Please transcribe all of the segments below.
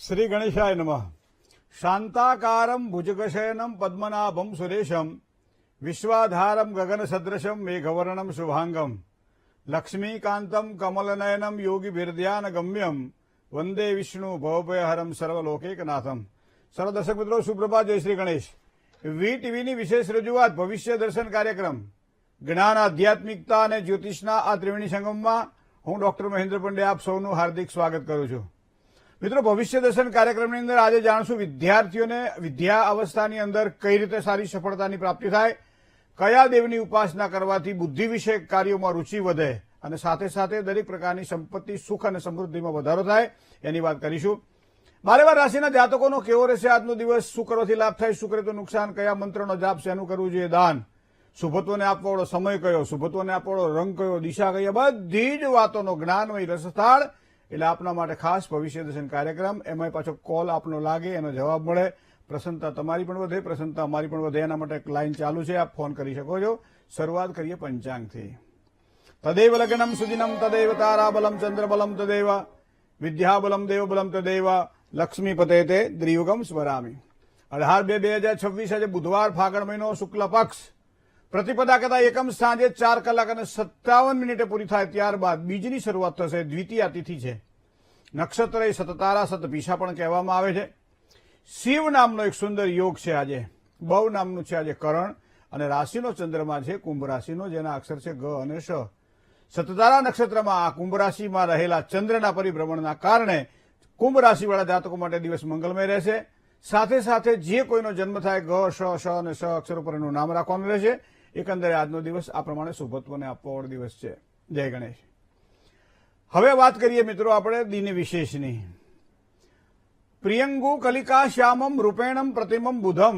श्री गणेशाय नमः। शांताकारं भुजगशयनं पद्मनाभं सुरेशं विश्वाधारं गगनसदृशं मेघवर्णं शुभांगं लक्ष्मीकान्तं कमलनयनं योगिभिर्ध्यानगम्यं वंदे विष्णु भवभयहरं सर्वलोकैकनाथं। सर्व दर्शक मित्रों सुप्रभात, जय श्री गणेश। વી ટીવીની વિશેષ રજૂઆત ભવિષ્ય દર્શન કાર્યક્રમ જ્ઞાન, આધ્યાત્મિકતા અને જ્યોતિષના આ ત્રિવેણી સંગમમાં હું ડોક્ટર મહેન્દ્ર પંડ્યા આપ સૌનું હાર્દિક સ્વાગત કરું છું। મિત્રો, ભવિષ્ય દર્શન કાર્યક્રમની અંદર આજે જાણશું વિદ્યાર્થીઓને વિદ્યા અવસ્થાની અંદર કઈ રીતે સારી સફળતાની પ્રાપ્તિ થાય, કયા દેવની ઉપાસના કરવાથી બુદ્ધિ વિષયક કાર્યોમાં રૂચિ વધે અને સાથે સાથે દરેક પ્રકારની સંપત્તિ, સુખ અને સમૃદ્ધિમાં વધારો થાય એની વાત કરીશું। 12 રાશિના જાતકોનો કેવો રહેશે આજનો દિવસ, શું કરવાથી લાભ થાય, શું કરે તો નુકસાન, કયા મંત્રનો જાપ શેનું કરવું જોઈએ, દાન, શુભત્વને આપવાવાળો સમય કયો, શુભત્વને આપવાવાળો રંગ કયો, દિશા કઈ, બધી જ વાતોનો જ્ઞાનમય રસસ્થાળ એટલે આપના માટે ખાસ ભવિષ્ય દર્શન કાર્યક્રમ। એમાં પાછો કોલ આપનો લાગે, એનો જવાબ મળે, પ્રસન્નતા તમારી પણ વધે, પ્રસન્નતા અમારી પણ વધે, એના માટે એક લાઈન ચાલુ છે, આપ ફોન કરી શકો છો। શરૂઆત કરીએ પંચાંગથી। તદૈવ લગ્નમ સુદિનમ તદૈવ તારાબલમ ચંદ્રબલમ તદૈવ વિદ્યાબલમ દેવબલમ તદૈવ લક્ષ્મીપતે તે દ્રિયુગમ સ્મરામી। 18/2/2026 આજે બુધવાર, ફાગણ મહિનો, શુક્લ પક્ષ, પ્રતિપદા કથા એકમ સાંજે 4:57 પૂરી થાય ત્યારબાદ બીજની શરૂઆત થશે। દ્વિતીય તિથિ છે, નક્ષત્ર એ સતતારા સતભીષા પણ કહેવામાં આવે છે। શિવ નામનો એક સુંદર યોગ છે આજે, બહુ નામનું છે આજે કરણ, અને રાશિનો ચંદ્રમા છે કુંભ રાશિનો, જેના અક્ષર છે ગ અને શ। સતતારા નક્ષત્રમાં આ કુંભ રાશિમાં રહેલા ચંદ્રના પરિભ્રમણના કારણે કુંભ રાશિવાળા જાતકો માટે દિવસ મંગલમય રહેશે। સાથે સાથે જે કોઈનો જન્મ થાય ગ, શ, શ અને શ અક્ષરો પર એનું નામ રાખવાનું રહેશે। એકંદરે આજનો દિવસ આ પ્રમાણે શુભત્વને આપવાવાળો દિવસ છે। જય ગણેશ। હવે વાત કરીએ મિત્રો આપણે દિન વિશેષની। પ્રિયંગુ કલિકા શ્યામમ રૂપેણમ પ્રતિમમ બુધમ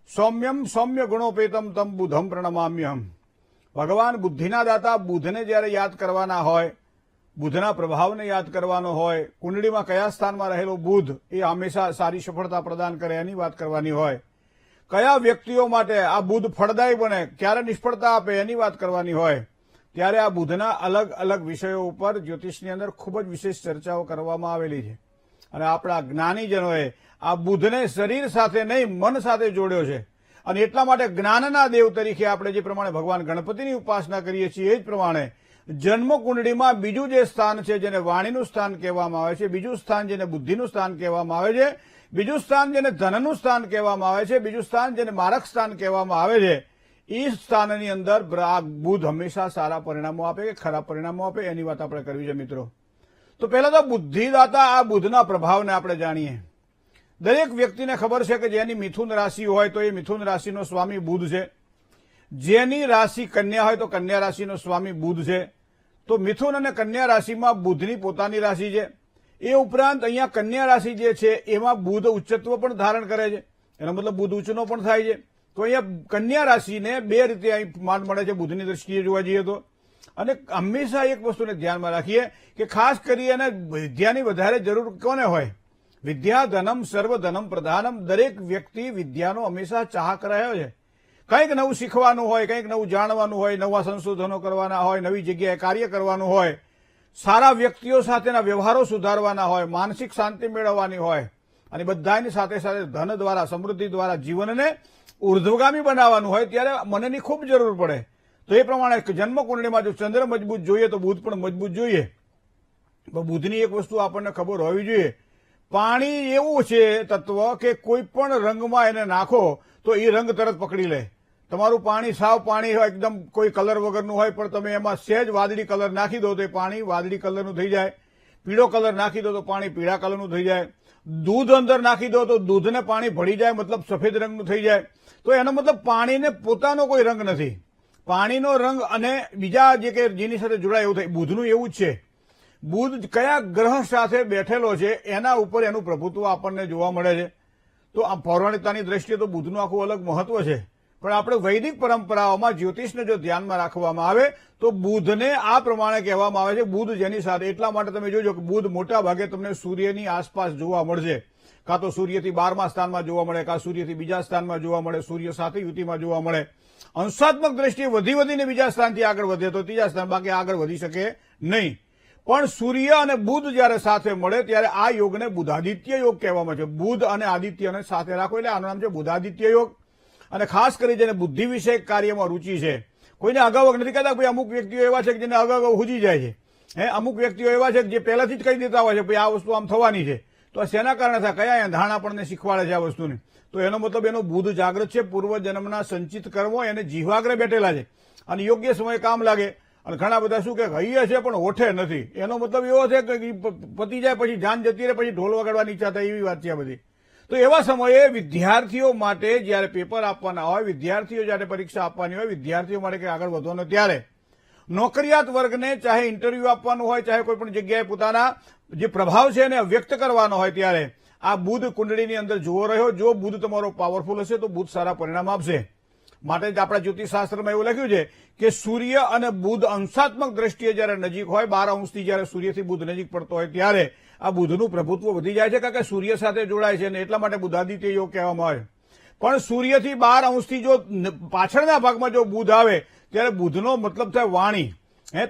સૌમ્યમ સૌમ્ય ગુણોપેતમ તમ બુધમ પ્રણમામ્યહમ। ભગવાન બુદ્ધિના દાતા બુધને જ્યારે યાદ કરવાના હોય, બુધના પ્રભાવને યાદ કરવાનો હોય, કુંડળીમાં કયા સ્થાનમાં રહેલો બુધ એ હંમેશા સારી સફળતા પ્રદાન કરે એની વાત કરવાની હોય, કયા વ્યક્તિઓ માટે આ બુધ ફળદાયી બને, ક્યારે નિષ્ફળતા આપે એની વાત કરવાની હોય, ત્યારે આ બુધના અલગ અલગ વિષયો ઉપર જ્યોતિષની અંદર ખૂબ જ વિશેષ ચર્ચાઓ કરવામાં આવેલી છે। અને આપણા જ્ઞાનીજનોએ આ બુધને શરીર સાથે નહીં, મન સાથે જોડ્યો છે। અને એટલા માટે જ્ઞાનના દેવ તરીકે આપણે જે પ્રમાણે ભગવાન ગણપતિની ઉપાસના કરીએ છીએ એ જ પ્રમાણે જન્મ કુંડળીમાં બીજું જે સ્થાન છે જેને વાણીનું સ્થાન કહેવામાં આવે છે, બીજું સ્થાન જેને બુદ્ધિનું સ્થાન કહેવામાં આવે છે, બીજું સ્થાન જેને ધનનું સ્થાન કહેવામાં આવે છે, બીજું સ્થાન જેને મારક સ્થાન કહેવામાં આવે છે, એ સ્થાનની અંદર બુધ હંમેશા સારા પરિણામો આપે કે ખરાબ પરિણામો આપે એની વાત આપણે કરવી છે મિત્રો। તો પહેલા તો બુદ્ધિદાતા આ બુધના પ્રભાવને આપણે જાણીએ। દરેક વ્યક્તિને ખબર છે કે જેની મિથુન રાશિ હોય તો એ મિથુન રાશિનો સ્વામી બુધ છે, જેની રાશિ કન્યા હોય તો કન્યા રાશિનો સ્વામી બુધ છે। તો મિથુન અને કન્યા રાશિમાં બુધની પોતાની રાશિ છે। એ ઉપરાંત અહીંયા કન્યા રાશિ જે છે એમાં બુધ ઉચ્ચત્વ પણ ધારણ કરે છે, એનો મતલબ બુધ ઉચ્ચનો પણ થાય છે। તો અહીંયા કન્યા રાશિને બે રીતે અહીં માન મળે છે બુધની દ્રષ્ટિએ જોવા જઈએ તો। અને હંમેશા એક વસ્તુને ધ્યાનમાં રાખીએ કે ખાસ કરીને વિદ્યાની વધારે જરૂર કોને હોય? વિદ્યા ધનમ સર્વ ધનમ પ્રધાનમ। દરેક વ્યક્તિ વિદ્યાનો હંમેશા ચાહક રહ્યો છે। કંઈક નવું શીખવાનું હોય, કંઈક નવું જાણવાનું હોય, નવા સંશોધનો કરવાના હોય, નવી જગ્યાએ કાર્ય કરવાનું હોય, સારા વ્યક્તિઓ સાથેના વ્યવહારો સુધારવાના હોય, માનસિક શાંતિ મેળવવાની હોય, અને બધાની સાથે સાથે ધન દ્વારા, સમૃદ્ધિ દ્વારા જીવનને ઉર્ધ્વગામી બનાવવાનું હોય, ત્યારે મનની ખૂબ જરૂર પડે। તો એ પ્રમાણે જન્મ કુંડળીમાં જો ચંદ્ર મજબૂત જોઈએ તો બુધ પણ મજબૂત જોઈએ। પણ બુધની એક વસ્તુ આપણને ખબર હોવી જોઈએ, પાણી એવું છે તત્વ કે કોઈ પણ રંગમાં એને નાખો તો એ રંગ તરત પકડી લે। તમારું પાણી સાવ પાણી હોય, એકદમ કોઈ કલર વગરનું હોય, પણ તમે એમાં સહેજ વાદળી કલર નાખી દો તો એ પાણી વાદળી કલરનું થઈ જાય, પીળો કલર નાખી દો તો પાણી પીળા કલરનું થઈ જાય, દૂધ અંદર નાખી દો તો દૂધને પાણી ભળી જાય, મતલબ સફેદ રંગનું થઈ જાય। તો એનો મતલબ પાણીને પોતાનો કોઈ રંગ નથી, પાણીનો રંગ અને બીજા જે કે જેની સાથે જોડાય એવું થાય। બુધનું એવું જ છે, બુધ કયા ગ્રહ સાથે બેઠેલો છે એના ઉપર એનું પ્રભુત્વ આપણને જોવા મળે છે। તો આ પૌરાણિકતાની દ્રષ્ટિએ તો બુધનું આખું અલગ મહત્વ છે, પણ આપણે વૈદિક પરંપરાઓમાં જ્યોતિષને જો ધ્યાનમાં રાખવામાં આવે તો બુધને આ પ્રમાણે કહેવામાં આવે છે બુધ જેની સાથે। એટલા માટે તમે જોજો કે બુધ મોટા ભાગે તમને સૂર્યની આસપાસ જોવા મળશે, કાં તો સૂર્યથી 12મા સ્થાનમાં જોવા મળે, કાં સૂર્યથી બીજા સ્થાનમાં જોવા મળે, સૂર્ય સાથે યુતિમાં જોવા મળે। અંશાત્મક દ્રષ્ટિએ વધીને બીજા સ્થાનથી આગળ વધે તો ત્રીજા સ્થાન, બાકી આગળ વધી શકે નહીં। પણ સૂર્ય અને બુધ જયારે સાથે મળે ત્યારે આ યોગને બુધાદિત્ય યોગ કહેવામાં છે. બુધ અને આદિત્યને સાથે રાખો એટલે આનું નામ છે બુધાદિત્ય યોગ. અને ખાસ કરી જેને બુદ્ધિ વિષયક કાર્યમાં રૂચિ છે, કોઈને અગાઉ નથી કહેતા ભાઈ, અમુક વ્યક્તિઓ એવા છે કે જેને અગાઉ હુજી જાય છે. અમુક વ્યક્તિઓ એવા છે કે જે પહેલાથી જ કહી દેતા હોય છે ભાઈ આ વસ્તુ આમ થવાની છે. તો શેના કારણે થાય? કયા એંધાણ આપણને શીખવાડે છે આ વસ્તુની? તો એનો મતલબ એનો બુધ જાગૃત છે, પૂર્વજન્મના સંચિત કર્મો એને જીવાગ્રે બેઠેલા છે અને યોગ્ય સમયે કામ લાગે. અને ઘણા બધા શું કે હૈયે છે પણ હોઠે નથી, એનો મતલબ એવો છે કે પતી જાય પછી જાન જતી રહે, પછી ઢોલ વગાડવાની ઈચ્છા થાય, એવી વાત છે આ બધી. તો એવા સમયે વિદ્યાર્થીઓ માટે જયારે પેપર આપવાના હોય, વિદ્યાર્થીઓ જયારે પરીક્ષા આપવાની હોય, વિદ્યાર્થીઓ માટે કે આગળ વધવાનો, ત્યારે નોકરિયાત વર્ગને ચાહે ઇન્ટરવ્યુ આપવાનું હોય, ચાહે કોઈ પણ જગ્યાએ પોતાના જે પ્રભાવ છે એને વ્યક્ત કરવાનો હોય, ત્યારે આ બુધ કુંડળીની અંદર જોવો રહ્યો. જો બુધ તમારો પાવરફુલ હશે તો બુધ સારા પરિણામ આપશે. માટે જ આપણા જ્યોતિષશાસ્ત્રમાં એવું લખ્યું છે કે સૂર્ય અને બુધ અંશાત્મક દ્રષ્ટિએ જયારે નજીક હોય, 12 અંશથી જયારે સૂર્યથી બુધ નજીક પડતો હોય, ત્યારે આ બુધનું પ્રભુત્વ વધી જાય છે, કારણ કે સૂર્ય સાથે જોડાય છે અને એટલા માટે બુધાદિત્ય યોગ કહેવામાં આવે. પણ સૂર્યથી 12 અંશથી જો પાછળના ભાગમાં જો બુધ આવે ત્યારે બુધનો મતલબ થાય વાણી.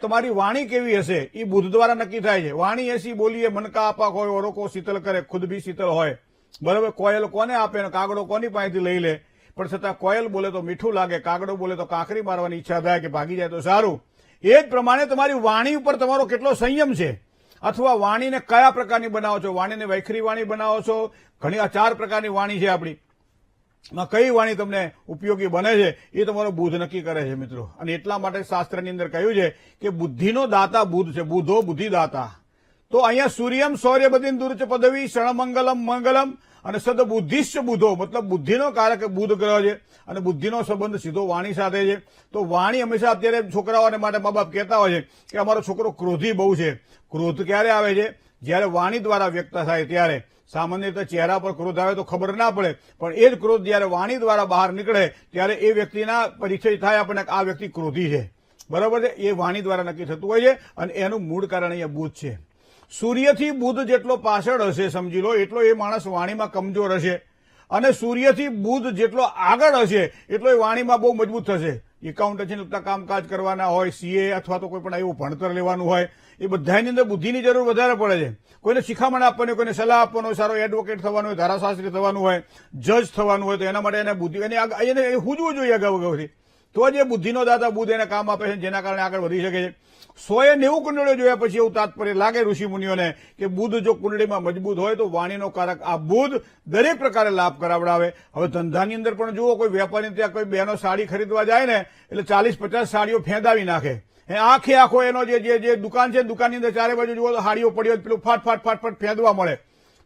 તમારી વાણી કેવી હશે એ બુધ દ્વારા નક્કી થાય છે. વાણી એસી બોલીએ મનકા આપા હોય, ઓરોકો શીતલ કરે, ખુદ બી શીતલ હોય. બરાબર? કોયલ કોને આપે ને કાગડો કોની પાસેથી લઈ લે, પણ છતાં કોયલ બોલે તો મીઠું લાગે, કાગડો બોલે તો કાંકરી મારવાની ઈચ્છા થાય કે ભાગી જાય તો સારું. એ જ પ્રમાણે તમારી વાણી ઉપર તમારો કેટલો સંયમ છે, અથવા વાણીને કયા પ્રકારની બનાવો છો. વાણીને વૈખરી વાણી બનાવો છો. ઘણી 4 પ્રકારની વાણી છે આપણી, કઈ વાણી તમને ઉપયોગી બને છે એ તમારો બુધ નક્કી કરે છે મિત્રો. અને એટલા માટે શાસ્ત્રની અંદર કહ્યું છે કે બુદ્ધિનો દાતા બુધ છે, બુધો બુદ્ધિદાતા. તો અહીંયા સૂર્યમ શૌર્ય બદિંદુર ચ પદવી ક્ષણમંગલમ મંગલમ અને સદબુદ્ધિશ્ચ બુધો, મતલબ બુદ્ધિનો કારક બુધ ગ્રહ છે અને બુદ્ધિનો સંબંધ સીધો વાણી સાથે છે. તો વાણી હંમેશા અત્યારે છોકરાઓને માટે મા બાપ કહેતા હોય છે કે અમારો છોકરો ક્રોધી બહુ છે. ક્રોધ ક્યારે આવે છે? જયારે વાણી દ્વારા વ્યક્ત થાય ત્યારે. સામાન્ય રીતે ચહેરા પર ક્રોધ આવે તો ખબર ના પડે, પણ એ જ ક્રોધ જયારે વાણી દ્વારા બહાર નીકળે ત્યારે એ વ્યક્તિના પરિચય થાય આપણને આ વ્યક્તિ ક્રોધી છે. બરાબર છે? એ વાણી દ્વારા નક્કી થતું હોય છે અને એનું મૂળ કારણ અહીંયા બુધ છે. સૂર્યથી બુધ જેટલો પાછળ હશે સમજી લો એટલો એ માણસ વાણીમાં કમજોર હશે, અને સૂર્યથી બુધ જેટલો આગળ હશે એટલો એ વાણીમાં બહુ મજબૂત થશે. એકાઉન્ટન્સી લગતા કામકાજ કરવાના હોય, સીએ અથવા તો કોઈ પણ એવું ભણતર લેવાનું હોય, એ બધાની અંદર બુદ્ધિની જરૂર વધારે પડે છે. કોઈને શિખામણ આપવાની, કોઈને સલાહ આપવાનો હોય, સારો એડવોકેટ થવાનું હોય, ધારાશાસ્ત્રી થવાનું હોય, જજ થવાનું હોય, તો એના માટે એને બુદ્ધિ એને હુજવું જોઈએ અગાઉથી. તો જ એ બુદ્ધિનો દાતા બુધ એને કામ આપે છે, જેના કારણે આગળ વધી શકે છે. 190 કુંડળીઓ જોયા પછી એવું તાત્પર્ય લાગે ઋષિ મુનિઓને કે બુધ જો કુંડળીમાં મજબૂત હોય તો વાણીનો કારક આ બુધ દરેક પ્રકારે લાભ કરાવડાવે. હવે ધંધાની અંદર પણ જુઓ, કોઈ વેપારી ત્યાં કોઈ બહેનો સાડી ખરીદવા જાય ને એટલે 40-50 સાડીઓ ફેંદાવી નાખે. આખે આખો એનો જે દુકાન છે, દુકાનની અંદર ચારે બાજુ જુઓ તો હાડીઓ પડી હોય, પેલું ફાટ ફેંદવા મળે.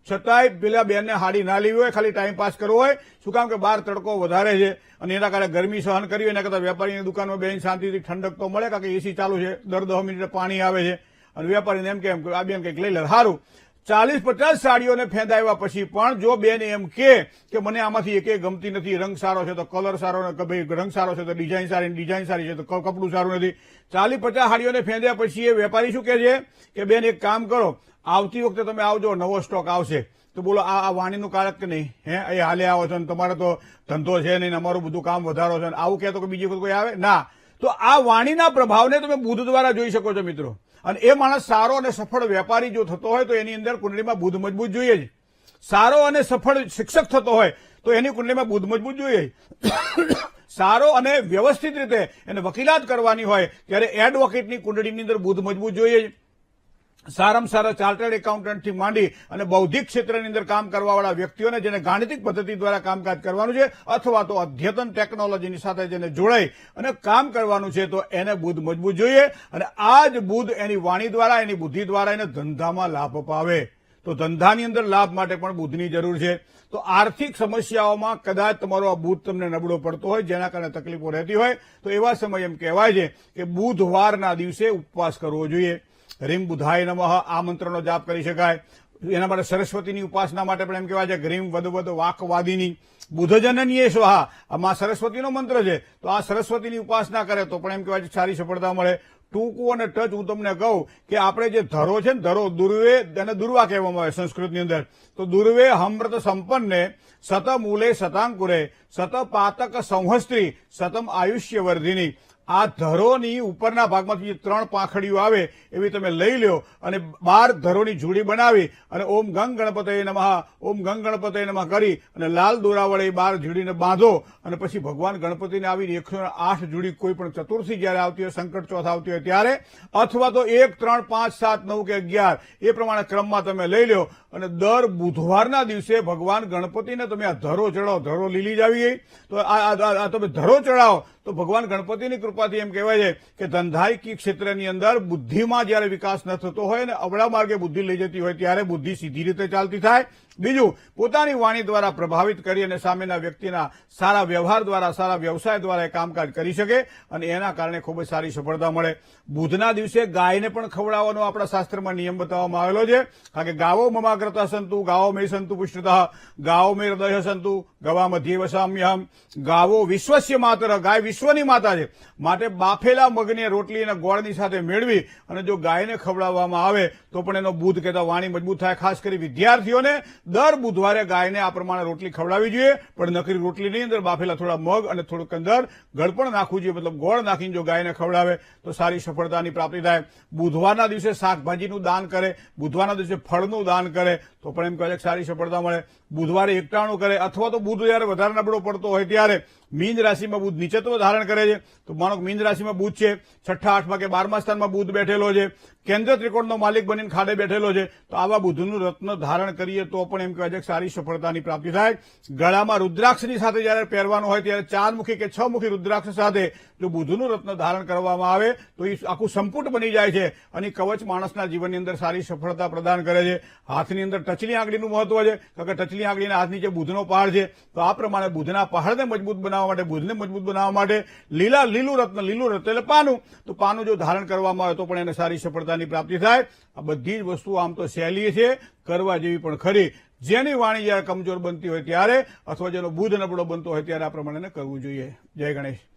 છતાંય પેલા બેનને હાડી ના લેવી હોય, ખાલી ટાઈમ પાસ કરવો હોય. શું કામ કે બહાર તડકો વધારે છે અને એના કારણે ગરમી સહન કરી, એના કરતા વેપારીની દુકાનમાં બેન શાંતિથી ઠંડક તો મળે, કારણ કે એસી ચાલુ છે, દર 10 મિનિટે પાણી આવે છે અને વેપારીને એમ કે આ બેન કંઈક લઈ લે સારું. 40-50 સાડીઓને ફેંદાવ્યા પછી પણ જો બેન એમ કે મને આમાંથી એકે ગમતી નથી, રંગ સારો છે તો કલર સારો, ભાઈ રંગ સારો છે તો ડિઝાઇન સારી છે તો કપડું સારું નથી, 40-50 સાડીઓને ફેંદ્યા પછી એ વેપારી શું કહે છે કે બેન એક કામ કરો, આવતી વખતે તમે આવજો, નવો સ્ટોક આવશે. તો બોલો આ વાણીનું કારક કે નહીં? એ હાલે આવો છો ને તમારે તો ધંધો છે નહીં, અમારું બધું કામ વધારો છે, આવું કહેતો કે બીજી વખત કોઈ આવે ના. તો આ વાણીના પ્રભાવને તમે બુધ દ્વારા જોઈ શકો છો મિત્રો. અને એ માણસ સારો અને સફળ વેપારી જો થતો હોય તો એની અંદર કુંડળીમાં બુધ મજબૂત જોઈએ જ. સારો અને સફળ શિક્ષક થતો હોય તો એની કુંડળીમાં બુધ મજબૂત જોઈએ. સારો અને વ્યવસ્થિત રીતે એને વકીલાત કરવાની હોય ત્યારે એડવોકેટની કુંડળીની અંદર બુધ મજબૂત જોઈએ જ. સારામાં સારા ચાર્ટર્ડ એકાઉન્ટન્ટથી માંડી અને બૌદ્ધિક ક્ષેત્રની અંદર કામ કરવાવાળા વ્યક્તિઓને જેને ગાણિતિક પદ્ધતિ દ્વારા કામકાજ કરવાનું છે અથવા તો અદ્યતન ટેકનોલોજીની સાથે જેને જોડાઈ અને કામ કરવાનું છે તો એને બુધ મજબૂત જોઈએ. અને આ જ બુધ એની વાણી દ્વારા, એની બુદ્ધિ દ્વારા એને ધંધામાં લાભ અપાવે. તો ધંધાની અંદર લાભ માટે પણ બુધની જરૂર છે. તો આર્થિક સમસ્યાઓમાં કદાચ તમારો આ બુધ તમને નબળો પડતો હોય, જેના કારણે તકલીફો રહેતી હોય, તો એવા સમય એમ કહેવાય છે કે બુધવારના દિવસે ઉપવાસ કરવો જોઈએ. રીમ બુધાય નમઃ આ મંત્રનો જાપ કરી શકાય. એના માટે સરસ્વતીની ઉપાસના માટે પણ એમ કહેવાય છે ગ્રીમ વદ વાકવાદિની બુધજનનીય સ્વાહા, આ મા સરસ્વતીનો મંત્ર છે. તો આ સરસ્વતીની ઉપાસના કરે તો પણ એમ કહેવાય છે સારી સફળતા મળે. ટૂંકું અને ટચ હું તમને કહું કે આપણે જે ધરો છે ને, ધરો દુર્વે અને દુર્વા કહેવામાં આવે સંસ્કૃતની અંદર. તો દુર્વે હમૃત સંપન્ને સત મૂલે સતાંકુરે સત પાતક સંહસ્ત્રી સતમ આયુષ્ય વર્ધિની આ ધરોની ઉપરના ભાગમાંથી જે 3 પાંખડીઓ આવે એવી તમે લઈ લો અને 12 ધરોની જોડી બનાવી અને ઓમ ગંગ ગણપતયે નમઃ ઓમ ગંગ ગણપતયે નમઃ કરી અને લાલ દોરા વડે 12 જોડીને બાંધો અને પછી ભગવાન ગણપતિને આવી 108 જોડી કોઈ પણ ચતુર્થી જયારે આવતી હોય, સંકટ ચોથ આવતી હોય ત્યારે, અથવા તો 1, 3, 5, 7, 9 કે 11 એ પ્રમાણે ક્રમમાં તમે લઈ લો અને દર બુધવારના દિવસે ભગવાન ગણપતિને તમે આ ધરો ચડાવો. ધરો લીલી જ આવી ગઈ તો આ તમે ધરો ચડાવો તો ભગવાન ગણપતિની કૃપાથી એમ કહેવાય છે કે ધંધાયકી ક્ષેત્રની અંદર બુદ્ધિમાં જયારે વિકાસ ન થતો હોય અને અવળા માર્ગે બુદ્ધિ લઈ જતી હોય ત્યારે બુદ્ધિ સીધી રીતે ચાલતી થાય. બીજું, પોતાની વાણી દ્વારા પ્રભાવિત કરી અને સામેના વ્યક્તિના સારા વ્યવહાર દ્વારા, સારા વ્યવસાય દ્વારા એ કામકાજ કરી શકે અને એના કારણે ખૂબ જ સારી સફળતા મળે. બુધના દિવસે ગાયને પણ ખવડાવવાનો આપણા શાસ્ત્રમાં નિયમ બતાવવામાં આવેલો છે. કારણ કે ગાવો મમાગ્રતા સંતુ, ગાવો મે સંતુ પુષ્ટતઃ, ગાવો મે હૃદય સંતુ, ગવા મધ્યે વસામ્યહમ. ગાવો વિશ્વસ્ય માતર, ગાય વિશ્વની માતા છે. માટે બાફેલા મગની રોટલી અને ગોળની સાથે મેળવી અને જો ગાયને ખવડાવવામાં આવે તો પણ એનો બુધ કહેતા વાણી મજબૂત થાય. ખાસ કરી વિદ્યાર્થીઓને દર બુધવારે ગાયને આ પ્રમાણે રોટલી ખવડાવવી જોઈએ, પણ નકરી રોટલી નહીં, અંદર બાફેલા થોડા મગ અને થોડુંક અંદર ગળપણ નાખવું જોઈએ. મતલબ ગોળ નાખીને જો ગાયને ખવડાવે તો સારી સફળતાની પ્રાપ્તિ થાય. બુધવારના દિવસે શાકભાજીનું દાન કરે, બુધવારના દિવસે ફળનું દાન કરે તો પણ એમ કહે છે કે સારી સફળતા મળે. બુધવારે એકટાણું કરે અથવા તો બુધ જયારે વધારે નબળો પડતો હોય ત્યારે મીન રાશિમાં બુધ નીચત્વ ધારણ કરે છે. તો માનો મીન રાશિમાં બુધ છે, 6ઠા 8મા કે 12મા સ્થાનમાં બુધ બેઠેલો છે, કેન્દ્ર ત્રિકોણનો માલિક બનીને ખાડે બેઠેલો છે, તો આવા બુધનું રત્ન ધારણ કરીએ તો પણ એમ કહે છે કે સારી સફળતાની પ્રાપ્તિ થાય. ગળામાં રુદ્રાક્ષની સાથે જયારે પહેરવાનું હોય ત્યારે 4 મુખી કે 6 મુખી રુદ્રાક્ષ સાથે જો બુધનું રત્ન ધારણ કરવામાં આવે તો એ આખું સંપુટ બની જાય છે અને કવચ માણસના જીવનની અંદર સારી સફળતા પ્રદાન કરે છે. હાથની અંદર ટચલી આંગળીનું મહત્વ છે, કારણ કે ટચલી આંગળીના હાથ નીચે બુધનો પહાડ છે. તો આ પ્રમાણે બુધના પહાડને મજબૂત બનાવવા માટે, બુધને મજબૂત બનાવવા માટે લીલું રત્ન એટલે પાનું, તો પાનું જો ધારણ કરવામાં આવે તો પણ એને સારી સફળતાની પ્રાપ્તિ થાય. આ બધી જ વસ્તુઓ આમ તો સહેલી છે, કરવા જેવી પણ ખરી. જેની વાણી જયારે કમજોર બનતી હોય ત્યારે અથવા જેનો બુધ નબળો બનતો હોય ત્યારે આ પ્રમાણે કરવું જોઈએ. જય ગણેશ.